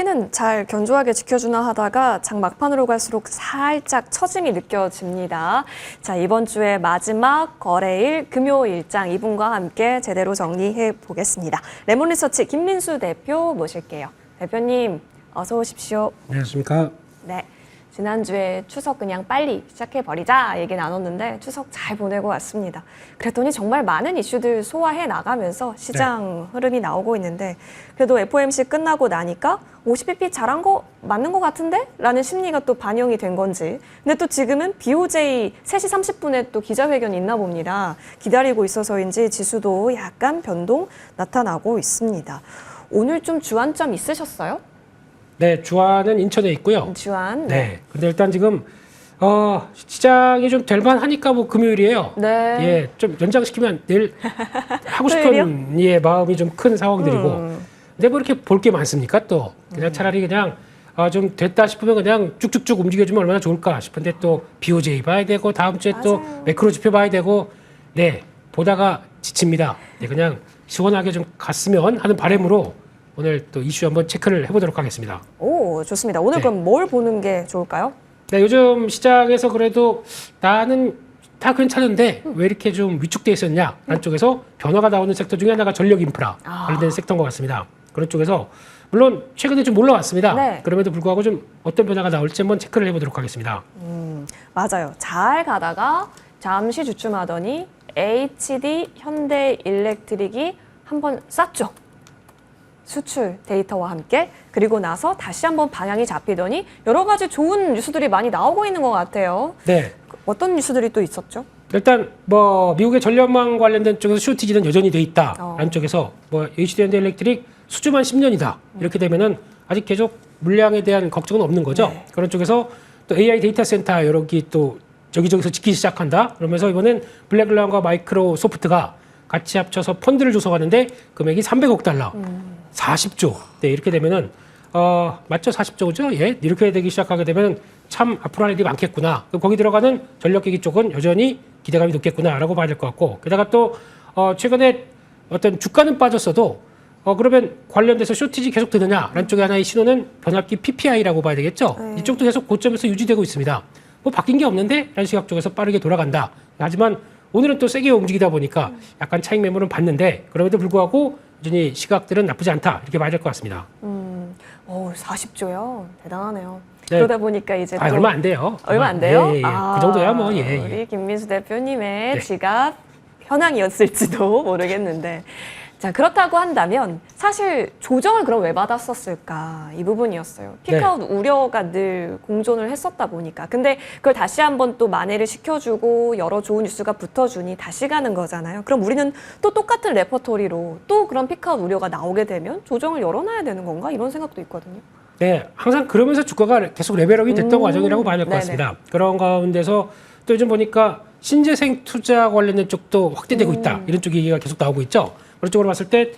초반에는 잘 견조하게 지켜주나 하다가 장 막판으로 갈수록 살짝 처짐이 느껴집니다. 자, 이번 주의 마지막 거래일 금요일장 이분과 함께 제대로 정리해 보겠습니다. 레몬리서치 김민수 대표 모실게요. 대표님 어서 오십시오. 안녕하십니까. 네. 지난주에 추석 그냥 빨리 시작해버리자 얘기 나눴는데 추석 잘 보내고 왔습니다. 그랬더니 정말 많은 이슈들 소화해 나가면서 시장 흐름이 나오고 있는데 그래도 FOMC 끝나고 나니까 50bp 잘한 거 맞는 것 같은데? 라는 심리가 또 반영이 된 건지. 근데 또 지금은 BOJ 3시 30분에 또 기자회견이 있나 봅니다. 기다리고 있어서인지 지수도 약간 변동 나타나고 있습니다. 오늘 좀 주안점 있으셨어요? 네, 주안은 인천에 있고요. 주안. 네. 근데 일단 지금 시장이 좀 될만하니까 뭐 금요일이에요. 네. 예, 좀 연장시키면 내일 하고 싶은 예, 마음이 좀 큰 상황들이고. 근데 뭐 이렇게 볼 게 많습니까? 또 그냥 차라리 그냥 좀 됐다 싶으면 그냥 쭉쭉쭉 움직여주면 얼마나 좋을까 싶은데 또 BOJ 봐야 되고 다음 주에 또 매크로 지표 봐야 되고 네 보다가 지칩니다. 네, 그냥 시원하게 좀 갔으면 하는 바람으로. 오늘 또 이슈 한번 체크를 해보도록 하겠습니다. 오, 좋습니다. 오늘 그럼 뭘 보는 게 좋을까요? 네, 요즘 시장에서 그래도 나는 다 괜찮은데 왜 이렇게 좀 위축돼 있었냐라는 쪽에서 변화가 나오는 섹터 중에 하나가 전력 인프라 관련된 섹터인 것 같습니다. 그런 쪽에서 물론 최근에 좀 올라왔습니다. 네. 그럼에도 불구하고 좀 어떤 변화가 나올지 한번 체크를 해보도록 하겠습니다. 맞아요. 잘 가다가 잠시 주춤하더니 HD 현대일렉트릭이 한번 쌌죠. 수출 데이터와 함께. 그리고 나서 다시 한번 방향이 잡히더니 여러 가지 좋은 뉴스들이 많이 나오고 있는 것 같아요. 네. 어떤 뉴스들이 또 있었죠? 일단 뭐 미국의 전력망 관련된 쪽에서 쇼티지는 여전히 돼 있다라는 쪽에서 뭐 HD 현대일렉트릭 수주만 10년이다 이렇게 되면은 아직 계속 물량에 대한 걱정은 없는 거죠. 네. 그런 쪽에서 또 AI 데이터 센터 여러 개 또 여기저기서 짓기 시작한다. 그러면서 이번엔 블랙라운과 마이크로소프트가 같이 합쳐서 펀드를 조성하는데 금액이 300억 달러, 40조. 네, 이렇게 되면은 맞죠? 40조죠? 예, 이렇게 되기 시작하게 되면 참 앞으로 할 일이 많겠구나. 거기 들어가는 전력기기 쪽은 여전히 기대감이 높겠구나라고 봐야 될 것 같고, 게다가 또 최근에 어떤 주가는 빠졌어도 그러면 관련돼서 쇼티지 계속 되느냐라는 쪽에 하나의 신호는 변압기 PPI라고 봐야 되겠죠. 이쪽도 계속 고점에서 유지되고 있습니다. 뭐 바뀐 게 없는데 라는 시각 쪽에서 빠르게 돌아간다. 하지만 오늘은 또 세게 움직이다 보니까 약간 차익 매물은 봤는데 그럼에도 불구하고 여전히 시각들은 나쁘지 않다 이렇게 봐야 될 것 같습니다. 40조요. 대단하네요. 네. 그러다 보니까 이제 또 얼마 안 돼요. 얼마 안 돼요? 예, 예. 그 정도야 뭐. 예, 우리 예. 김민수 대표님의 네. 지갑 현황이었을지도 모르겠는데. 자, 그렇다고 한다면 사실 조정을 그럼 왜 받았었을까? 이 부분이었어요. 픽아웃 우려가 늘 공존을 했었다 보니까. 근데 그걸 다시 한번 또 만회를 시켜주고 여러 좋은 뉴스가 붙어주니 다시 가는 거잖아요. 그럼 우리는 또 똑같은 레퍼토리로 또 그런 픽아웃 우려가 나오게 되면 조정을 열어놔야 되는 건가? 이런 생각도 있거든요. 네, 항상 그러면서 주가가 계속 레벨업이 됐던 과정이라고 봐야 될 것 같습니다. 그런 가운데서 또 요즘 보니까 신재생 투자 관련된 쪽도 확대되고 있다. 이런 쪽 얘기가 계속 나오고 있죠. 그런 쪽으로 봤을 때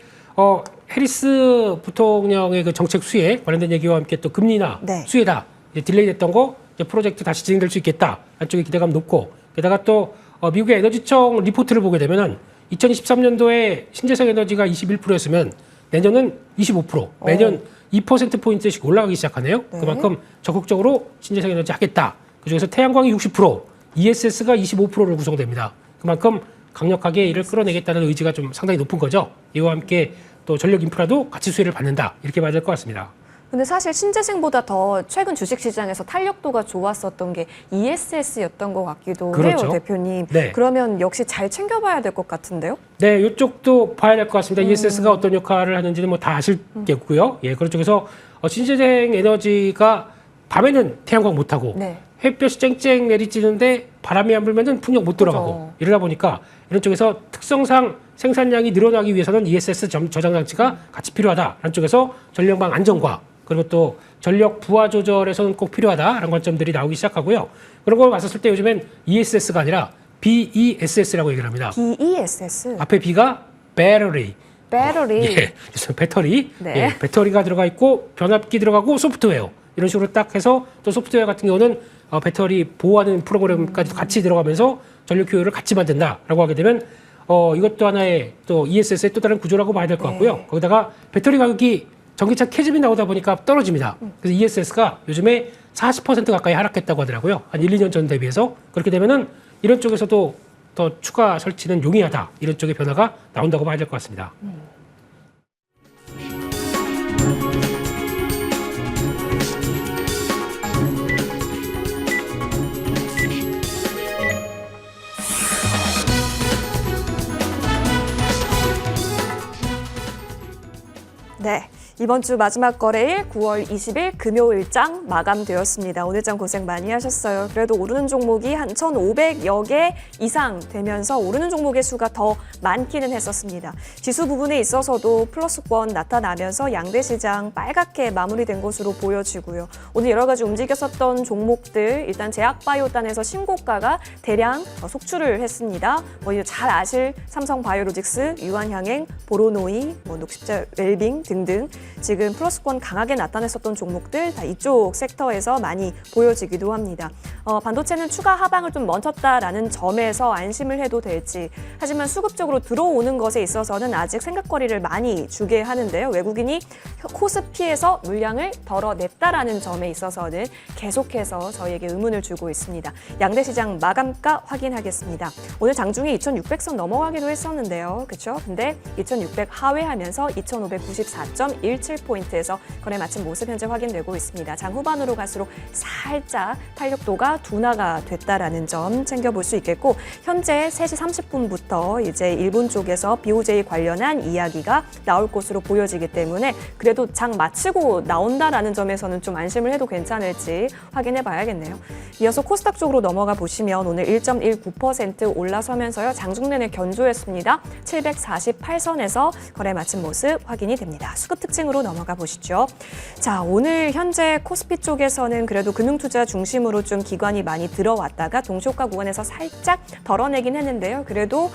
해리스 부통령의 그 정책 수혜 관련된 얘기와 함께 또 금리나 수혜다 이제 딜레이 됐던 거 이제 프로젝트 다시 진행될 수 있겠다. 한쪽에 기대감 높고 게다가 또 미국의 에너지청 리포트를 보게 되면은 2023년도에 신재생 에너지가 21%였으면 내년은 25%, 매년 2%포인트씩 올라가기 시작하네요. 그만큼 적극적으로 신재생 에너지 하겠다. 그중에서 태양광이 60%, ESS가 25%를 구성됩니다. 그만큼 강력하게 이를 끌어내겠다는 의지가 좀 상당히 높은 거죠. 이와 함께 또 전력 인프라도 같이 수혜를 받는다. 이렇게 봐야 될 것 같습니다. 근데 사실 신재생보다 더 최근 주식시장에서 탄력도가 좋았었던 게 ESS였던 것 같기도 그렇죠. 해요, 대표님. 네. 그러면 역시 잘 챙겨봐야 될 것 같은데요? 네, 이쪽도 봐야 될 것 같습니다. ESS가 어떤 역할을 하는지는 뭐 다 아실 게고요. 예, 그런 쪽에서 신재생 에너지가 밤에는 태양광 못 하고 햇볕이 쨍쨍 내리쬐는데 바람이 안 불면은 풍력 못 돌아가고 이러다 보니까 이런 쪽에서 특성상 생산량이 늘어나기 위해서는 ESS 저장 장치가 같이 필요하다라는 쪽에서 전력망 안정과 그리고 또 전력 부하 조절에서는 꼭 필요하다라는 관점들이 나오기 시작하고요. 그런 걸 봤었을 때 요즘엔 ESS가 아니라 BESS라고 얘기를 합니다. BESS. 앞에 B가 배터리. 배터리. 배터리. 네. 예, 배터리가 들어가 있고 변압기 들어가고 소프트웨어. 이런 식으로 딱 해서 또 소프트웨어 같은 경우는 배터리 보호하는 프로그램까지 같이 들어가면서 전력 효율을 같이 만든다라고 하게 되면 이것도 하나의 또 ESS의 또 다른 구조라고 봐야 될 것 같고요. 거기다가 배터리 가격이 전기차 캐즘이 나오다 보니까 떨어집니다. 그래서 ESS가 요즘에 40% 가까이 하락했다고 하더라고요. 한 1, 2년 전 대비해서. 그렇게 되면은 이런 쪽에서도 더 추가 설치는 용이하다. 이런 쪽의 변화가 나온다고 봐야 될 것 같습니다. 네. 이번 주 마지막 거래일 9월 20일 금요일장 마감되었습니다. 오늘 장 고생 많이 하셨어요. 그래도 오르는 종목이 한 1,500여 개 이상 되면서 오르는 종목의 수가 더 많기는 했었습니다. 지수 부분에 있어서도 플러스권 나타나면서 양대 시장 빨갛게 마무리된 것으로 보여지고요. 오늘 여러 가지 움직였었던 종목들 일단 제약바이오단에서 신고가가 대량 속출을 했습니다. 잘 아실 삼성바이오로직스, 유한양행, 보로노이, 녹십자 웰빙 등등 지금 플러스권 강하게 나타냈었던 종목들 다 이쪽 섹터에서 많이 보여지기도 합니다. 반도체는 추가 하방을 좀 멈췄다라는 점에서 안심을 해도 될지 하지만 수급적으로 들어오는 것에 있어서는 아직 생각거리를 많이 주게 하는데요. 외국인이 코스피에서 물량을 덜어냈다라는 점에 있어서는 계속해서 저희에게 의문을 주고 있습니다. 양대 시장 마감가 확인하겠습니다. 오늘 장중에 2,600선 넘어가기도 했었는데요. 그렇죠? 근데 2,600 하회하면서 2,594.17포인트에서 거래 마친 모습 현재 확인되고 있습니다. 장 후반으로 갈수록 살짝 탄력도가 둔화가 됐다라는 점 챙겨볼 수 있겠고 현재 3시 30분부터 이제 일본 쪽에서 BOJ 관련한 이야기가 나올 것으로 보여지기 때문에 그래도 장 마치고 나온다라는 점에서는 좀 안심을 해도 괜찮을지 확인해 봐야겠네요. 이어서 코스닥 쪽으로 넘어가 보시면 오늘 1.19% 올라서면서요. 장중 내내 견조했습니다. 748선에서 거래 마친 모습 확인이 됩니다. 수급 특징으로 넘어가 보시죠. 자, 오늘 현재 코스피 쪽에서는 그래도 금융투자 중심으로 좀 기관이 많이 들어왔다가 동시효과 구간에서 살짝 덜어내긴 했는데요. 그래도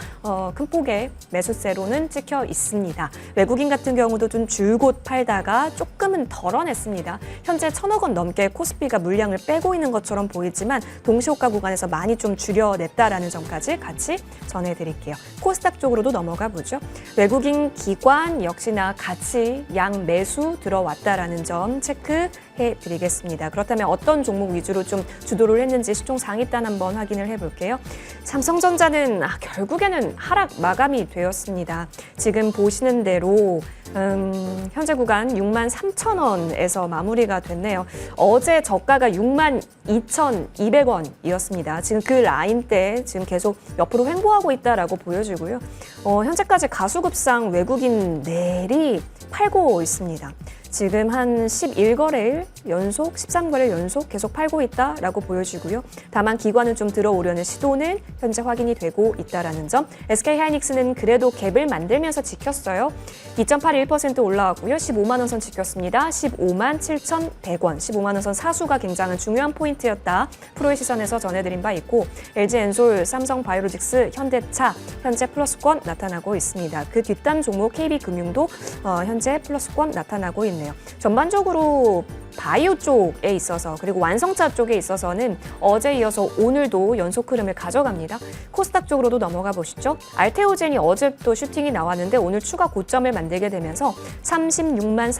큰 폭의 매수세로는 찍혀 있습니다. 외국인 같은 경우도 좀 줄곧 팔다가 조금은 덜어냈습니다. 현재 1,000억 원 넘게 코스피가 물량을 빼고 있는 것처럼 보이지만 동시효과 구간에서 많이 좀 줄여냈다라는 점까지 같이 전해드릴게요. 코스닥 쪽으로도 넘어가 보죠. 외국인 기관 역시나 같이 양 매수 들어왔다라는 점 체크해 드리겠습니다. 그렇다면 어떤 종목 위주로 좀 주도를 했는지 시총 상위단 한번 확인을 해볼게요. 삼성전자는 결국에는 하락 마감이 되었습니다. 지금 보시는 대로 현재 구간 63,000원에서 마무리가 됐네요. 어제 저가가 62,200원이었습니다. 지금 그 라인대 지금 계속 옆으로 횡보하고 있다라고 보여지고요. 현재까지 가수급상 외국인 넬이 팔고 있습니다. 지금 한 11거래일 연속, 13거래일 연속 계속 팔고 있다라고 보여지고요. 다만 기관은 좀 들어오려는 시도는 현재 확인이 되고 있다라는 점. SK하이닉스는 그래도 갭을 만들면서 지켰어요. 2.81% 올라왔고요. 15만 원 선 지켰습니다. 15만 7,100원. 15만 원 선 사수가 굉장히 중요한 포인트였다. 프로의 시선에서 전해드린 바 있고 LG엔솔, 삼성바이오로직스, 현대차 현재 플러스권 나타나고 있습니다. 그 뒷단 종목 KB금융도 현재 플러스권 나타나고 있네요. 전반적으로 바이오 쪽에 있어서 그리고 완성차 쪽에 있어서는 어제 이어서 오늘도 연속 흐름을 가져갑니다. 코스닥 쪽으로도 넘어가 보시죠. 알테오젠이 어제 또 슈팅이 나왔는데 오늘 추가 고점을 만들게 되면서 36만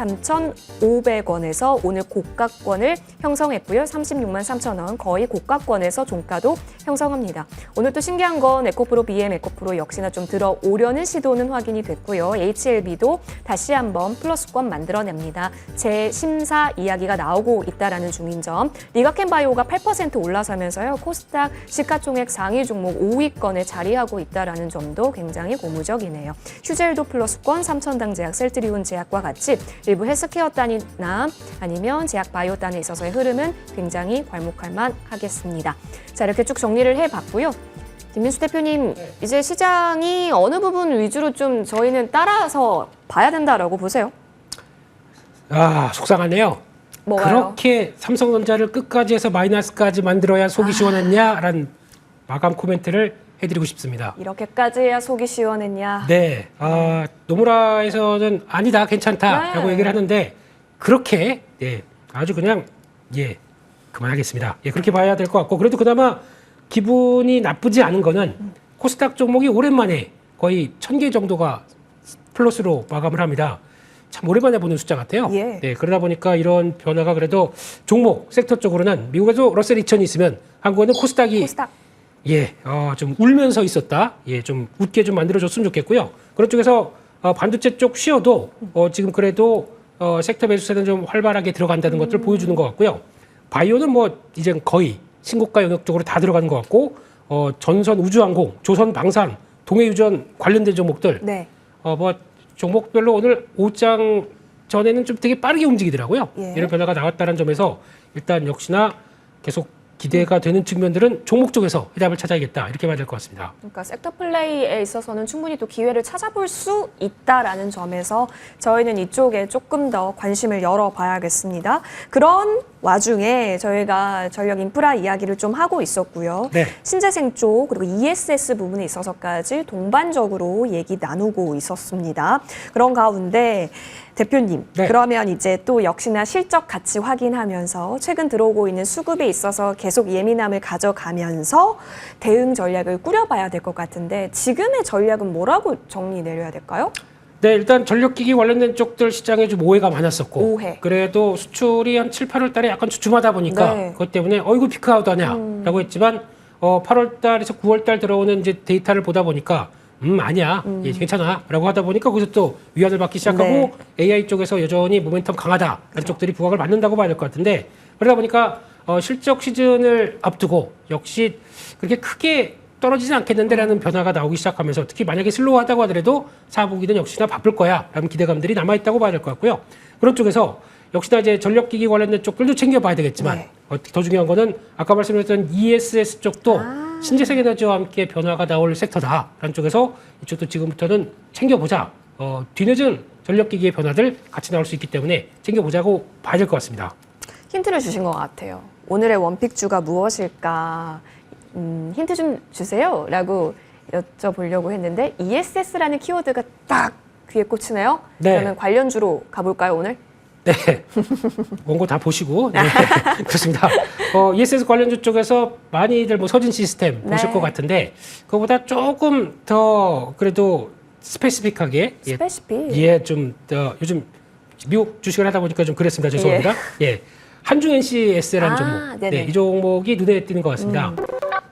3,500원에서 오늘 고가권을 형성했고요. 36만 3,000원 거의 고가권에서 종가도 형성합니다. 오늘 또 신기한 건 에코프로, BM 에코프로 역시나 좀 들어오려는 시도는 확인이 됐고요. HLB도 다시 한번 플러스권 만들어냅니다. 재심사 이야기가 나오고 있다라는 중인 점. 리가켄바이오가 8% 올라서면서요. 코스닥 시가총액 상위 종목 5위권에 자리하고 있다라는 점도 굉장히 고무적이네요. 휴젤도 플러스권, 삼천당 제약, 셀트리온 제약과 같이 일부 헬스케어 단이나 아니면 제약 바이오 단에 있어서의 흐름은 굉장히 괄목할 만하겠습니다. 자, 이렇게 쭉 정리를 해봤고요. 김민수 대표님, 이제 시장이 어느 부분 위주로 좀 저희는 따라서 봐야 된다라고 보세요? 속상하네요. 뭐가요? 그렇게 삼성전자를 끝까지 해서 마이너스까지 만들어야 속이 시원했냐라는 마감 코멘트를 해드리고 싶습니다. 이렇게까지 해야 속이 시원했냐? 네, 노무라에서는 아니다, 괜찮다라고 얘기를 하는데 그렇게 아주 그냥 그만하겠습니다. 그렇게 봐야 될 것 같고 그래도 그나마 기분이 나쁘지 않은 거는 코스닥 종목이 오랜만에 거의 1,000개 정도가 플러스로 마감을 합니다. 참 오랜만에 보는 숫자 같아요. 예. 네, 그러다 보니까 이런 변화가 그래도 종목 섹터 쪽으로는 미국에도 러셀 2000이 있으면 한국에는 코스닥이 코스닥. 예, 좀 울면서 있었다. 예, 좀 웃게 좀 만들어줬으면 좋겠고요. 그런 쪽에서 반도체 쪽 쉬어도 지금 그래도 섹터 매수세는 좀 활발하게 들어간다는 것들을 보여주는 것 같고요. 바이오는 뭐 이제 거의 신고가 영역 쪽으로 다 들어가는 것 같고 전선 우주항공, 조선 방산, 동해유전 관련된 종목들 네. 뭐 종목별로 오늘 오장 전에는 좀 되게 빠르게 움직이더라고요. 예. 이런 변화가 나왔다는 점에서 일단 역시나 계속 기대가 되는 측면들은 종목 쪽에서 해답을 찾아야겠다 이렇게 봐야 될 것 같습니다. 그러니까 섹터 플레이에 있어서는 충분히 또 기회를 찾아볼 수 있다라는 점에서 저희는 이쪽에 조금 더 관심을 열어봐야겠습니다. 그런 와중에 저희가 전력 인프라 이야기를 좀 하고 있었고요. 네. 신재생 쪽 그리고 ESS 부분에 있어서까지 동반적으로 얘기 나누고 있었습니다. 그런 가운데 대표님, 네. 그러면 이제 또 역시나 실적 같이 확인하면서 최근 들어오고 있는 수급에 있어서 계속 예민함을 가져가면서 대응 전략을 꾸려봐야 될 것 같은데 지금의 전략은 뭐라고 정리 내려야 될까요? 네, 일단 전력기기 관련된 쪽들 시장에 좀 오해가 많았었고 오해. 그래도 수출이 한 7, 8월 달에 약간 주춤하다 보니까 네. 그것 때문에 어이구 피크아웃 하냐라고 했지만 8월 달에서 9월 달 들어오는 이제 데이터를 보다 보니까 아니야. 예, 괜찮아. 라고 하다 보니까 거기서 또 위안을 받기 시작하고 네. AI 쪽에서 여전히 모멘텀 강하다라는 쪽들이 부각을 맞는다고 봐야 될 것 같은데 그러다 보니까 실적 시즌을 앞두고 역시 그렇게 크게 떨어지진 않겠는데라는 변화가 나오기 시작하면서 특히 만약에 슬로우하다고 하더라도 사분기는 역시나 바쁠 거야 라는 기대감들이 남아있다고 봐야 될 것 같고요. 그런 쪽에서 역시나 이제 전력기기 관련된 쪽들도 챙겨봐야 되겠지만 네. 더 중요한 거는 아까 말씀드렸던 ESS 쪽도 신재생 에너지와 함께 변화가 나올 섹터다라는 쪽에서 이쪽도 지금부터는 챙겨보자. 뒤늦은 전력기기의 변화들 같이 나올 수 있기 때문에 챙겨보자고 봐야 될 것 같습니다. 힌트를 주신 것 같아요. 오늘의 원픽주가 무엇일까? 힌트 좀 주세요. 라고 여쭤보려고 했는데 ESS라는 키워드가 딱 귀에 꽂히네요. 네. 그러면 관련주로 가볼까요, 오늘? 네. 원고 다 보시고. 네. 그렇습니다. ESS 관련주 쪽에서 많이들 뭐 서진 시스템 보실 네. 것 같은데 그거보다 조금 더 그래도 스페시픽하게 스페시픽. 예, 좀 요즘 미국 주식을 하다 보니까 좀 그랬습니다. 죄송합니다. 예. 한중 NCS라는 종목. 네네. 네, 이 종목이 눈에 띄는 것 같습니다.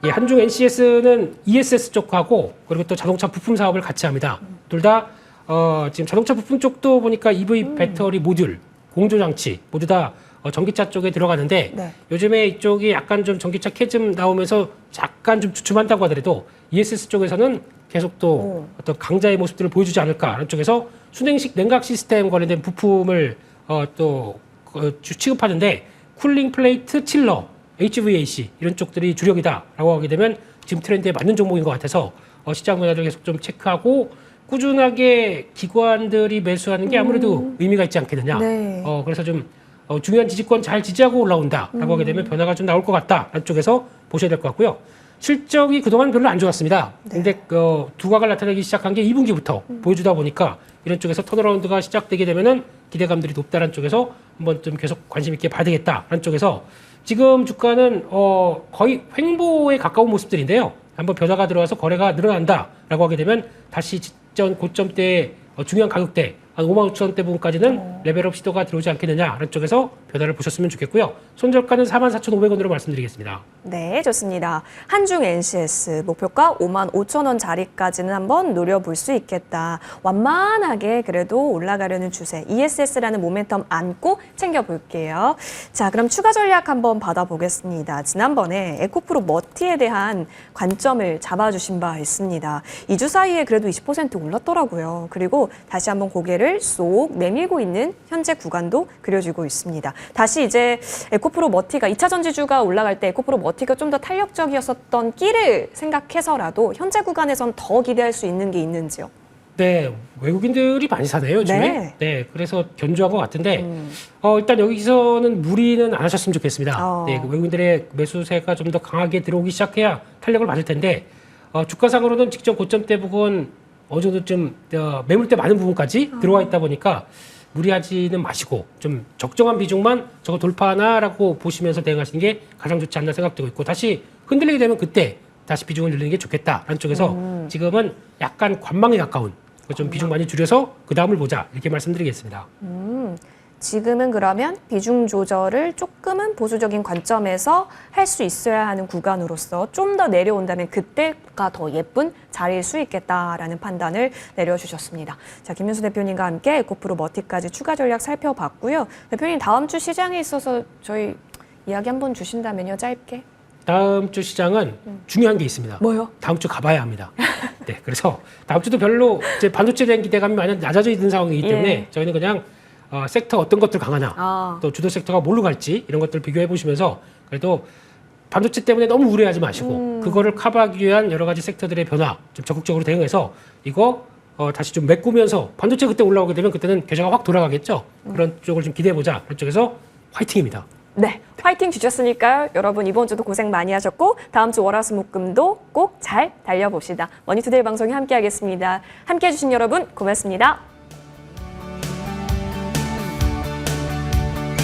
예, 한중 NCS는 ESS 쪽하고 그리고 또 자동차 부품 사업을 같이 합니다. 둘 다 지금 자동차 부품 쪽도 보니까 EV 배터리 모듈, 공조 장치 모두 다 전기차 쪽에 들어가는데 네. 요즘에 이쪽이 약간 좀 전기차 캐즘 나오면서 약간 좀 주춤한다고 하더라도 ESS 쪽에서는 계속 또 어떤 강자의 모습들을 보여주지 않을까 하는 쪽에서 순행식 냉각 시스템 관련된 부품을 취급하는데 쿨링 플레이트 칠러, HVAC 이런 쪽들이 주력이다라고 하게 되면 지금 트렌드에 맞는 종목인 것 같아서 시장 변화를 계속 좀 체크하고 꾸준하게 기관들이 매수하는 게 아무래도 의미가 있지 않겠느냐. 네. 그래서 좀 중요한 지지권 잘 지지하고 올라온다라고 하게 되면 변화가 좀 나올 것 같다라는 쪽에서 보셔야 될 것 같고요. 실적이 그동안 별로 안 좋았습니다. 근데 두각을 나타내기 시작한 게 2분기부터 보여주다 보니까 이런 쪽에서 턴어라운드가 시작되게 되면은 기대감들이 높다는 쪽에서 한번 좀 계속 관심 있게 봐야 되겠다라는 쪽에서 지금 주가는 거의 횡보에 가까운 모습들인데요. 한번 변화가 들어와서 거래가 늘어난다라고 하게 되면 다시 직전 고점대의 중요한 가격대 한 55,000원대 부분까지는 레벨업 시도가 들어오지 않겠느냐라는 쪽에서 변화를 보셨으면 좋겠고요. 손절가는 44,500원으로 말씀드리겠습니다. 네, 좋습니다. 한중 NCS 목표가 55,000원 자리까지는 한번 노려볼 수 있겠다. 완만하게 그래도 올라가려는 추세 ESS라는 모멘텀 안고 챙겨볼게요. 자, 그럼 추가 전략 한번 받아보겠습니다. 지난번에 에코프로 머티에 대한 관점을 잡아주신 바 있습니다. 2주 사이에 그래도 20% 올랐더라고요. 그리고 다시 한번 고개를 쏙 내밀고 있는 현재 구간도 그려지고 있습니다. 다시 이제 에코프로 머티가 2차 전지주가 올라갈 때 에코프로 머티가 좀 더 탄력적이었었던 끼를 생각해서라도 현재 구간에선 더 기대할 수 있는 게 있는지요? 네, 외국인들이 많이 사네요, 요즘에. 네. 네, 그래서 견조한 것 같은데, 일단 여기서는 무리는 안 하셨으면 좋겠습니다. 네, 그 외국인들의 매수세가 좀 더 강하게 들어오기 시작해야 탄력을 받을 텐데, 주가상으로는 직전 고점대 부분 어느 정도 좀 매물대 많은 부분까지 들어와 있다 보니까 무리하지는 마시고 좀 적정한 비중만 저거 돌파하나라고 보시면서 대응하시는 게 가장 좋지 않나 생각되고 있고 다시 흔들리게 되면 그때 다시 비중을 늘리는 게 좋겠다라는 쪽에서 지금은 약간 관망에 가까운 좀 비중 많이 줄여서 그 다음을 보자 이렇게 말씀드리겠습니다. 지금은 그러면 비중 조절을 조금은 보수적인 관점에서 할 수 있어야 하는 구간으로서 좀 더 내려온다면 그때가 더 예쁜 자리일 수 있겠다라는 판단을 내려주셨습니다. 자, 김윤수 대표님과 함께 에코프로 머티까지 추가 전략 살펴봤고요. 대표님 다음 주 시장에 있어서 저희 이야기 한번 주신다면요, 짧게. 다음 주 시장은 중요한 게 있습니다. 뭐요? 다음 주 가봐야 합니다. 네, 그래서 다음 주도 별로 이제 반도체에 대한 기대감이 많이 낮아져 있는 상황이기 때문에 예. 저희는 그냥 섹터 어떤 것들 강하나 또 주도 섹터가 뭘로 갈지 이런 것들 비교해 보시면서 그래도 반도체 때문에 너무 우려하지 마시고 그거를 커버하기 위한 여러 가지 섹터들의 변화 좀 적극적으로 대응해서 이거 다시 좀 메꾸면서 반도체 그때 올라오게 되면 그때는 계좌가 확 돌아가겠죠. 그런 쪽을 좀 기대해 보자. 그런 쪽에서 화이팅입니다. 네, 화이팅 주셨으니까요. 여러분 이번 주도 고생 많이 하셨고 다음 주 월화수목금도 꼭 잘 달려봅시다. 머니투데이 방송에 함께하겠습니다. 함께해 주신 여러분 고맙습니다.